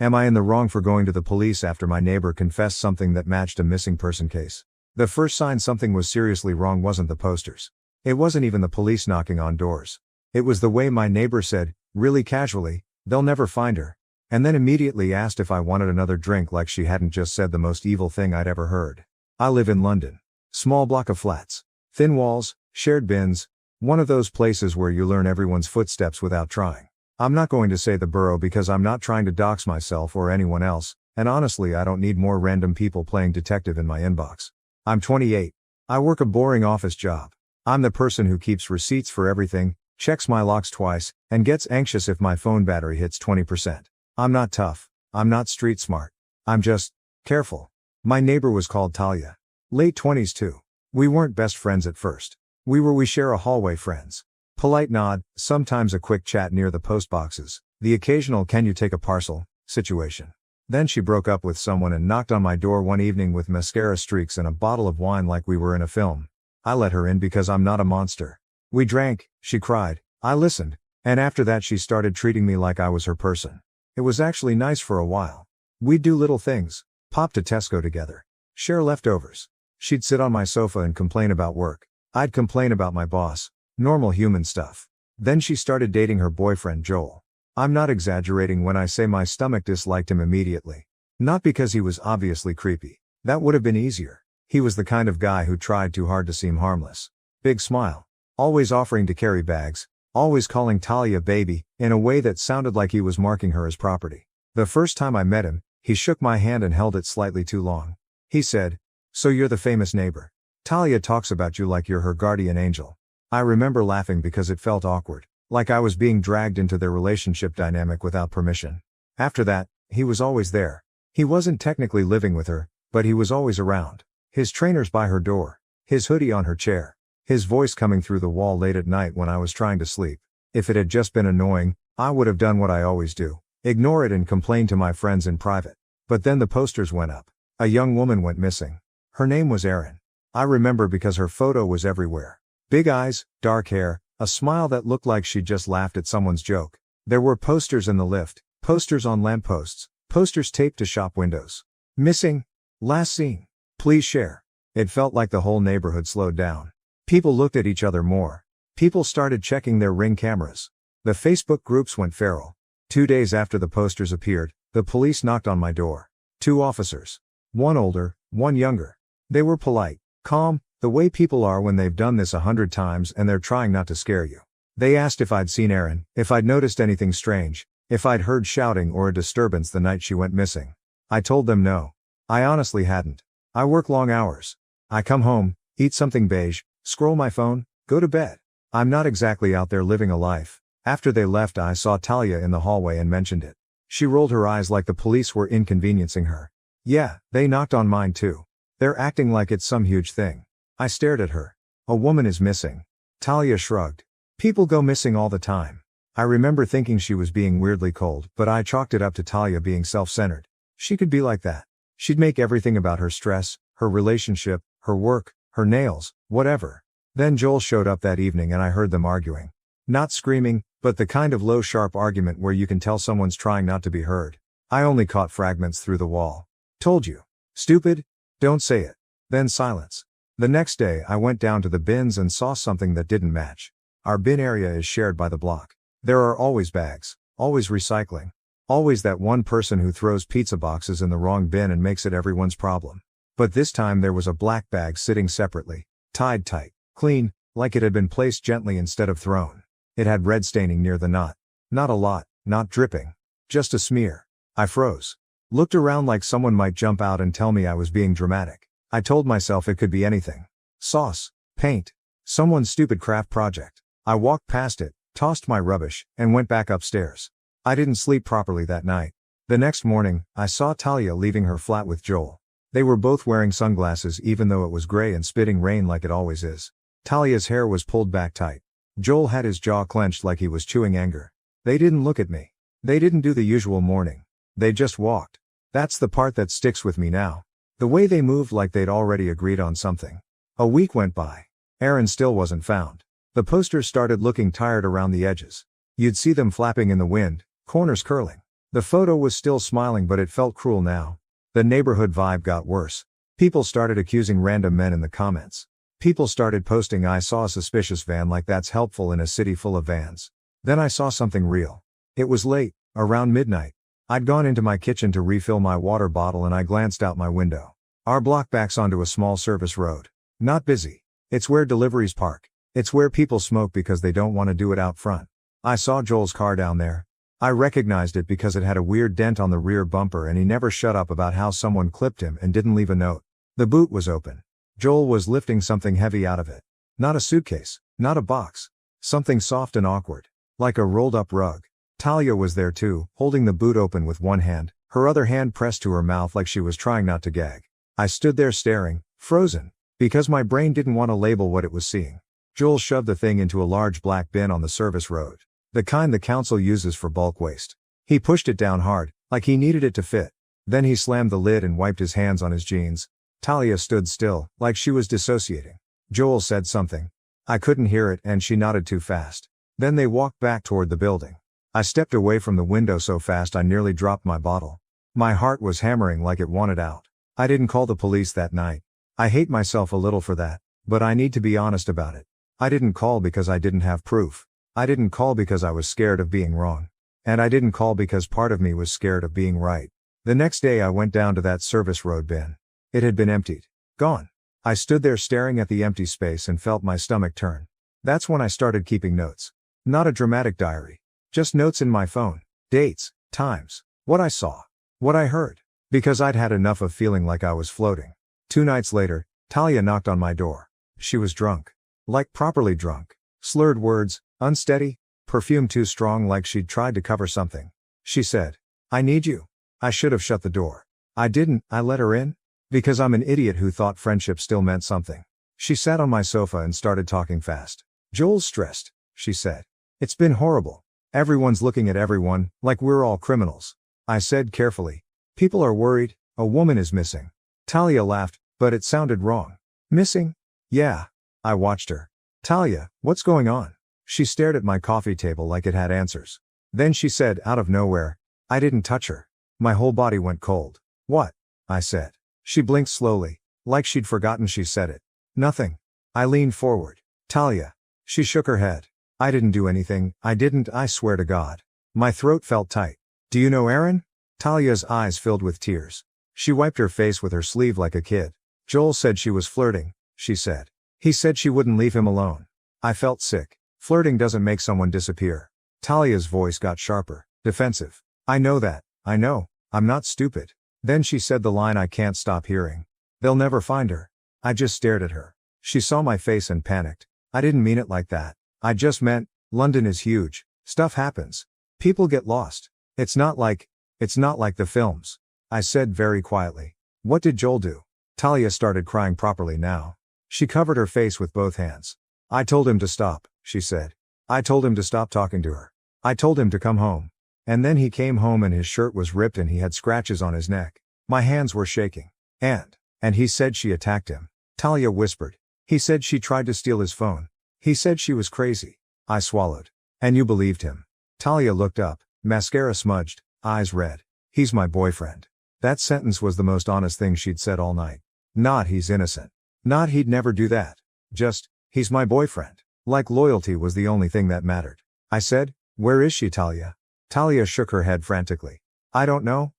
Am I in the wrong for going to the police after my neighbor confessed something that matched a missing person case? The first sign something was seriously wrong wasn't the posters. It wasn't even the police knocking on doors. It was the way my neighbor said, really casually, "They'll never find her." And then immediately asked if I wanted another drink, like she hadn't just said the most evil thing I'd ever heard. I live in London. Small block of flats. Thin walls, shared bins. One of those places where you learn everyone's footsteps without trying. I'm not going to say the borough because I'm not trying to dox myself or anyone else, and honestly I don't need more random people playing detective in my inbox. I'm 28. I work a boring office job. I'm the person who keeps receipts for everything, checks my locks twice, and gets anxious if my phone battery hits 20%. I'm not tough. I'm not street smart. I'm just careful. My neighbor was called Talia. Late 20s too. We weren't best friends at first. We share a hallway friends. Polite nod, sometimes a quick chat near the post boxes, the occasional "can you take a parcel" situation. Then she broke up with someone and knocked on my door one evening with mascara streaks and a bottle of wine like we were in a film. I let her in because I'm not a monster. We drank, she cried, I listened, and after that she started treating me like I was her person. It was actually nice for a while. We'd do little things, pop to Tesco together, share leftovers. She'd sit on my sofa and complain about work. I'd complain about my boss. Normal human stuff. Then she started dating her boyfriend Joel. I'm not exaggerating when I say my stomach disliked him immediately. Not because he was obviously creepy. That would have been easier. He was the kind of guy who tried too hard to seem harmless. Big smile. Always offering to carry bags. Always calling Talia baby, in a way that sounded like he was marking her as property. The first time I met him, he shook my hand and held it slightly too long. He said, "So you're the famous neighbor. Talia talks about you like you're her guardian angel." I remember laughing because it felt awkward, like I was being dragged into their relationship dynamic without permission. After that, he was always there. He wasn't technically living with her, but he was always around. His trainers by her door, his hoodie on her chair, his voice coming through the wall late at night when I was trying to sleep. If it had just been annoying, I would have done what I always do, ignore it and complain to my friends in private. But then the posters went up. A young woman went missing. Her name was Erin. I remember because her photo was everywhere. Big eyes, dark hair, a smile that looked like she'd just laughed at someone's joke. There were posters in the lift, posters on lampposts, posters taped to shop windows. Missing. Last seen. Please share. It felt like the whole neighborhood slowed down. People looked at each other more. People started checking their Ring cameras. The Facebook groups went feral. 2 days after the posters appeared, the police knocked on my door. 2 officers. One older, one younger. They were polite, calm, the way people are when they've done this 100 times and they're trying not to scare you. They asked if I'd seen Erin, if I'd noticed anything strange, if I'd heard shouting or a disturbance the night she went missing. I told them no. I honestly hadn't. I work long hours. I come home, eat something beige, scroll my phone, go to bed. I'm not exactly out there living a life. After they left, I saw Talia in the hallway and mentioned it. She rolled her eyes like the police were inconveniencing her. Yeah, they knocked on mine too. They're acting like it's some huge thing. I stared at her. A woman is missing. Talia shrugged. People go missing all the time. I remember thinking she was being weirdly cold, but I chalked it up to Talia being self-centered. She could be like that. She'd make everything about her stress, her relationship, her work, her nails, whatever. Then Joel showed up that evening and I heard them arguing. Not screaming, but the kind of low sharp argument where you can tell someone's trying not to be heard. I only caught fragments through the wall. Told you. Stupid? Don't say it. Then silence. The next day I went down to the bins and saw something that didn't match. Our bin area is shared by the block. There are always bags, always recycling. Always that one person who throws pizza boxes in the wrong bin and makes it everyone's problem. But this time there was a black bag sitting separately, tied tight, clean, like it had been placed gently instead of thrown. It had red staining near the knot. Not a lot, not dripping. Just a smear. I froze. Looked around like someone might jump out and tell me I was being dramatic. I told myself it could be anything. Sauce, paint, someone's stupid craft project. I walked past it, tossed my rubbish, and went back upstairs. I didn't sleep properly that night. The next morning, I saw Talia leaving her flat with Joel. They were both wearing sunglasses even though it was gray and spitting rain like it always is. Talia's hair was pulled back tight. Joel had his jaw clenched like he was chewing anger. They didn't look at me. They didn't do the usual mourning. They just walked. That's the part that sticks with me now. The way they moved like they'd already agreed on something. A week went by. Erin still wasn't found. The posters started looking tired around the edges. You'd see them flapping in the wind, corners curling. The photo was still smiling, but it felt cruel now. The neighborhood vibe got worse. People started accusing random men in the comments. People started posting, "I saw a suspicious van," like that's helpful in a city full of vans. Then I saw something real. It was late, around midnight. I'd gone into my kitchen to refill my water bottle and I glanced out my window. Our block backs onto a small service road. Not busy. It's where deliveries park. It's where people smoke because they don't want to do it out front. I saw Joel's car down there. I recognized it because it had a weird dent on the rear bumper and he never shut up about how someone clipped him and didn't leave a note. The boot was open. Joel was lifting something heavy out of it. Not a suitcase, not a box. Something soft and awkward. Like a rolled up rug. Talia was there too, holding the boot open with one hand, her other hand pressed to her mouth like she was trying not to gag. I stood there staring, frozen, because my brain didn't want to label what it was seeing. Joel shoved the thing into a large black bin on the service road. The kind the council uses for bulk waste. He pushed it down hard, like he needed it to fit. Then he slammed the lid and wiped his hands on his jeans. Talia stood still, like she was dissociating. Joel said something. I couldn't hear it and she nodded too fast. Then they walked back toward the building. I stepped away from the window so fast I nearly dropped my bottle. My heart was hammering like it wanted out. I didn't call the police that night. I hate myself a little for that, but I need to be honest about it. I didn't call because I didn't have proof. I didn't call because I was scared of being wrong. And I didn't call because part of me was scared of being right. The next day I went down to that service road bin. It had been emptied. Gone. I stood there staring at the empty space and felt my stomach turn. That's when I started keeping notes. Not a dramatic diary. Just notes in my phone. Dates, times, what I saw, what I heard. Because I'd had enough of feeling like I was floating. 2 nights later, Talia knocked on my door. She was drunk. Like properly drunk. Slurred words, unsteady, perfume too strong like she'd tried to cover something. She said, "I need you." I should have shut the door. I didn't. I let her in. Because I'm an idiot who thought friendship still meant something. She sat on my sofa and started talking fast. "Joel's stressed," she said. "It's been horrible. Everyone's looking at everyone, like we're all criminals." I said carefully, "People are worried, a woman is missing." Talia laughed, but it sounded wrong. "Missing? Yeah." I watched her. "Talia, what's going on?" She stared at my coffee table like it had answers. Then she said out of nowhere, I didn't touch her. My whole body went cold. "What?" I said. She blinked slowly, like she'd forgotten she said it. "Nothing." I leaned forward. "Talia." She shook her head. "I didn't do anything, I didn't, I swear to God." My throat felt tight. "Do you know Aaron?" Talia's eyes filled with tears. She wiped her face with her sleeve like a kid. "Joel said she was flirting," she said. "He said she wouldn't leave him alone." I felt sick. Flirting doesn't make someone disappear. Talia's voice got sharper, defensive. "I know that, I know, I'm not stupid." Then she said the line I can't stop hearing. "They'll never find her." I just stared at her. She saw my face and panicked. "I didn't mean it like that. I just meant, London is huge. Stuff happens. People get lost. It's not like the films." I said very quietly. "What did Joel do?" Talia started crying properly now. She covered her face with both hands. "I told him to stop," she said. "I told him to stop talking to her. I told him to come home. And then he came home and his shirt was ripped and he had scratches on his neck. My hands were shaking. And he said she attacked him." Talia whispered. "He said she tried to steal his phone. He said she was crazy." I swallowed. "And you believed him?" Talia looked up, mascara smudged, eyes red. "He's my boyfriend." That sentence was the most honest thing she'd said all night. Not he's innocent. Not he'd never do that. Just, he's my boyfriend. Like loyalty was the only thing that mattered. I said, "Where is she, Talia?" Talia shook her head frantically. I don't know.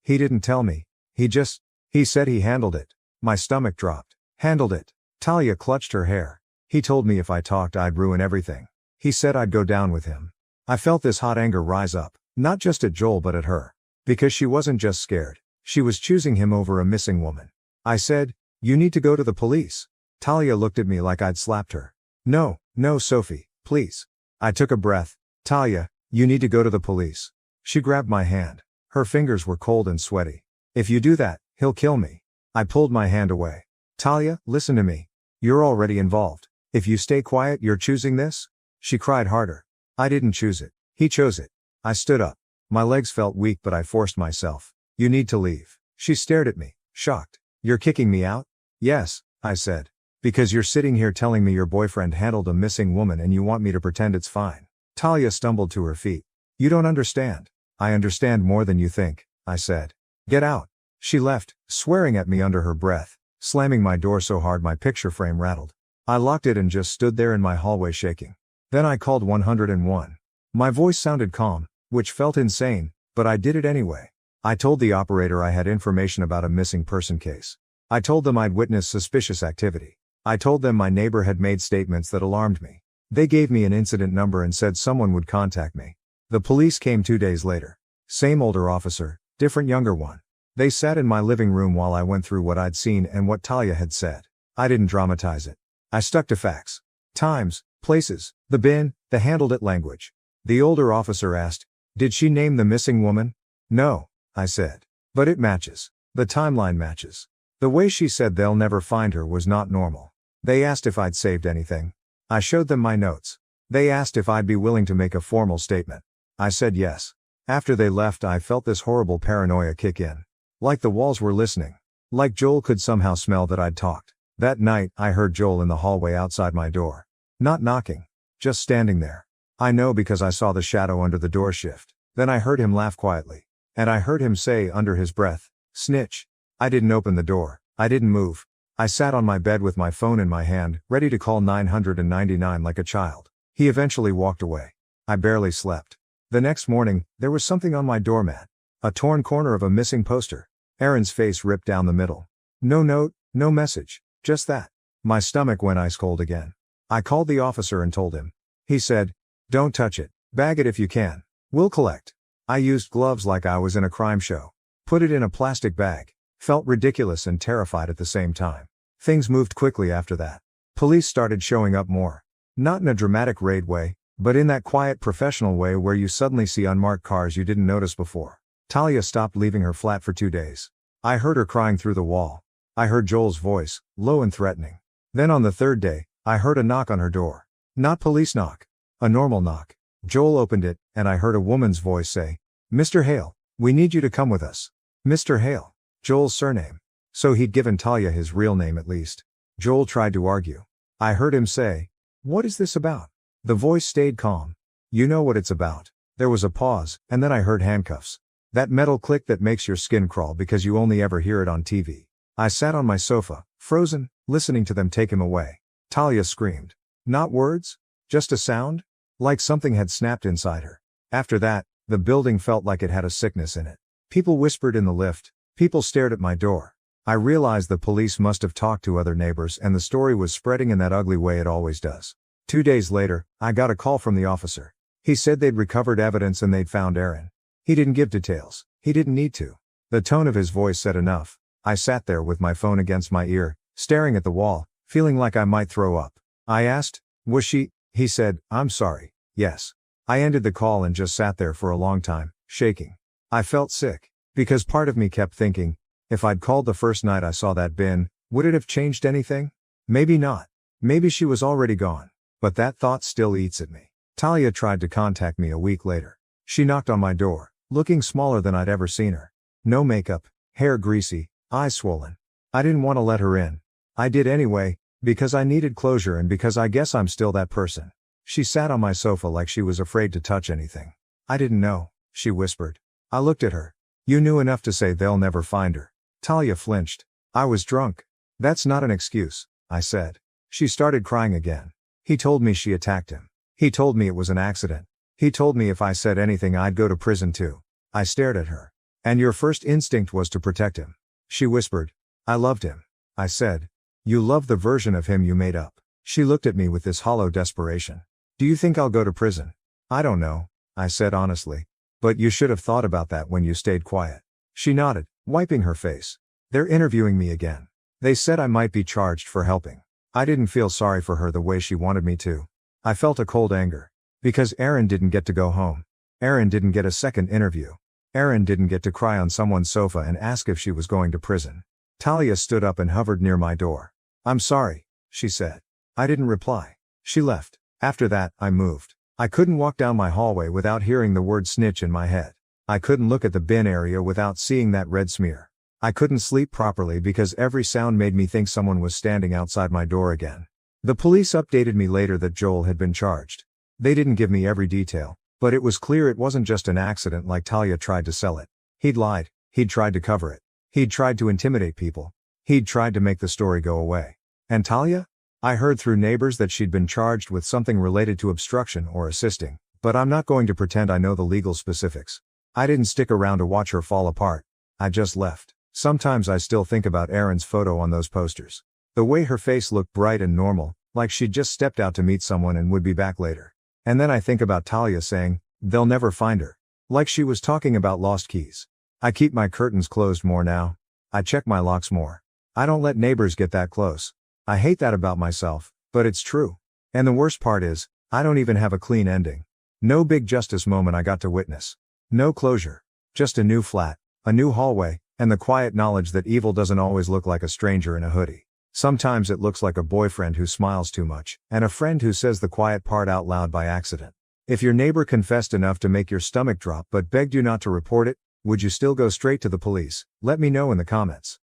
He didn't tell me. He said he handled it." My stomach dropped. "Handled it." Talia clutched her hair. "He told me if I talked I'd ruin everything. He said I'd go down with him." I felt this hot anger rise up, not just at Joel but at her. Because she wasn't just scared. She was choosing him over a missing woman. I said, "You need to go to the police." Talia looked at me like I'd slapped her. No, Sophie, please." I took a breath. "Talia, you need to go to the police." She grabbed my hand. Her fingers were cold and sweaty. "If you do that, he'll kill me." I pulled my hand away. "Talia, listen to me. You're already involved. If you stay quiet, you're choosing this?" She cried harder. "I didn't choose it. He chose it." I stood up. My legs felt weak but I forced myself. "You need to leave." She stared at me, shocked. "You're kicking me out?" "Yes," I said. "Because you're sitting here telling me your boyfriend handled a missing woman and you want me to pretend it's fine." Talia stumbled to her feet. "You don't understand. I understand more than you think, I said. Get out. She left, swearing at me under her breath, slamming my door so hard my picture frame rattled. I locked it and just stood there in my hallway shaking. Then I called 101. My voice sounded calm, which felt insane, but I did it anyway. I told the operator I had information about a missing person case. I told them I'd witnessed suspicious activity. I told them my neighbor had made statements that alarmed me. They gave me an incident number and said someone would contact me. The police came 2 days later. Same older officer, different younger one. They sat in my living room while I went through what I'd seen and what Talia had said. I didn't dramatize it. I stuck to facts. Times, places, the bin, the handled it language. The older officer asked, "Did she name the missing woman?" "No," I said. "But it matches. The timeline matches." The way she said they'll never find her was not normal. They asked if I'd saved anything. I showed them my notes. They asked if I'd be willing to make a formal statement. I said yes. After they left, I felt this horrible paranoia kick in. Like the walls were listening. Like Joel could somehow smell that I'd talked. That night, I heard Joel in the hallway outside my door. Not knocking. Just standing there. I know because I saw the shadow under the door shift. Then I heard him laugh quietly. And I heard him say under his breath, "Snitch." I didn't open the door. I didn't move. I sat on my bed with my phone in my hand, ready to call 999 like a child. He eventually walked away. I barely slept. The next morning, there was something on my doormat. A torn corner of a missing poster. Aaron's face ripped down the middle. No note, no message. Just that. My stomach went ice cold again. I called the officer and told him. He said, "Don't touch it. Bag it if you can. We'll collect." I used gloves like I was in a crime show. Put it in a plastic bag. Felt ridiculous and terrified at the same time. Things moved quickly after that. Police started showing up more. Not in a dramatic raid way, but in that quiet professional way where you suddenly see unmarked cars you didn't notice before. Talia stopped leaving her flat for 2 days. I heard her crying through the wall. I heard Joel's voice, low and threatening. Then on the third day, I heard a knock on her door. Not police knock. A normal knock. Joel opened it, and I heard a woman's voice say, "Mr. Hale, we need you to come with us." Mr. Hale. Joel's surname. So he'd given Talia his real name at least. Joel tried to argue. I heard him say, "What is this about?" The voice stayed calm. "You know what it's about." There was a pause, and then I heard handcuffs. That metal click that makes your skin crawl because you only ever hear it on TV. I sat on my sofa, frozen, listening to them take him away. Talia screamed. Not words? Just a sound? Like something had snapped inside her. After that, the building felt like it had a sickness in it. People whispered in the lift. People stared at my door. I realized the police must have talked to other neighbors and the story was spreading in that ugly way it always does. 2 days later, I got a call from the officer. He said they'd recovered evidence and they'd found Aaron. He didn't give details. He didn't need to. The tone of his voice said enough. I sat there with my phone against my ear, staring at the wall, feeling like I might throw up. I asked, "Was she?" He said, "I'm sorry, yes." I ended the call and just sat there for a long time, shaking. I felt sick. Because part of me kept thinking, if I'd called the first night I saw that bin, would it have changed anything? Maybe not. Maybe she was already gone. But that thought still eats at me. Talia tried to contact me a week later. She knocked on my door, looking smaller than I'd ever seen her. No makeup, hair greasy, eyes swollen. I didn't want to let her in. I did anyway, because I needed closure and because I guess I'm still that person. She sat on my sofa like she was afraid to touch anything. "I didn't know," she whispered. I looked at her. "You knew enough to say they'll never find her." Talia flinched. "I was drunk." "That's not an excuse," I said. She started crying again. "He told me she attacked him. He told me it was an accident. He told me if I said anything I'd go to prison too." I stared at her. "And your first instinct was to protect him." She whispered. "I loved him." I said. "You love the version of him you made up." She looked at me with this hollow desperation. "Do you think I'll go to prison?" "I don't know," I said honestly. "But you should have thought about that when you stayed quiet." She nodded, wiping her face. "They're interviewing me again. They said I might be charged for helping." I didn't feel sorry for her the way she wanted me to. I felt a cold anger. Because Aaron didn't get to go home. Aaron didn't get a second interview. Aaron didn't get to cry on someone's sofa and ask if she was going to prison. Talia stood up and hovered near my door. "I'm sorry," she said. I didn't reply. She left. After that, I moved. I couldn't walk down my hallway without hearing the word snitch in my head. I couldn't look at the bin area without seeing that red smear. I couldn't sleep properly because every sound made me think someone was standing outside my door again. The police updated me later that Joel had been charged. They didn't give me every detail, But it was clear it wasn't just an accident like Talia tried to sell it. He'd lied, he'd tried to cover it. He'd tried to intimidate people. He'd tried to make the story go away. And Talia? I heard through neighbors that she'd been charged with something related to obstruction or assisting, but I'm not going to pretend I know the legal specifics. I didn't stick around to watch her fall apart. I just left. Sometimes I still think about Erin's photo on those posters. The way her face looked bright and normal, like she'd just stepped out to meet someone and would be back later. And then I think about Talia saying, "They'll never find her." Like she was talking about lost keys. I keep my curtains closed more now. I check my locks more. I don't let neighbors get that close. I hate that about myself, but it's true. And the worst part is, I don't even have a clean ending. No big justice moment I got to witness. No closure. Just a new flat, a new hallway, and the quiet knowledge that evil doesn't always look like a stranger in a hoodie. Sometimes it looks like a boyfriend who smiles too much, and a friend who says the quiet part out loud by accident. If your neighbor confessed enough to make your stomach drop but begged you not to report it, would you still go straight to the police? Let me know in the comments.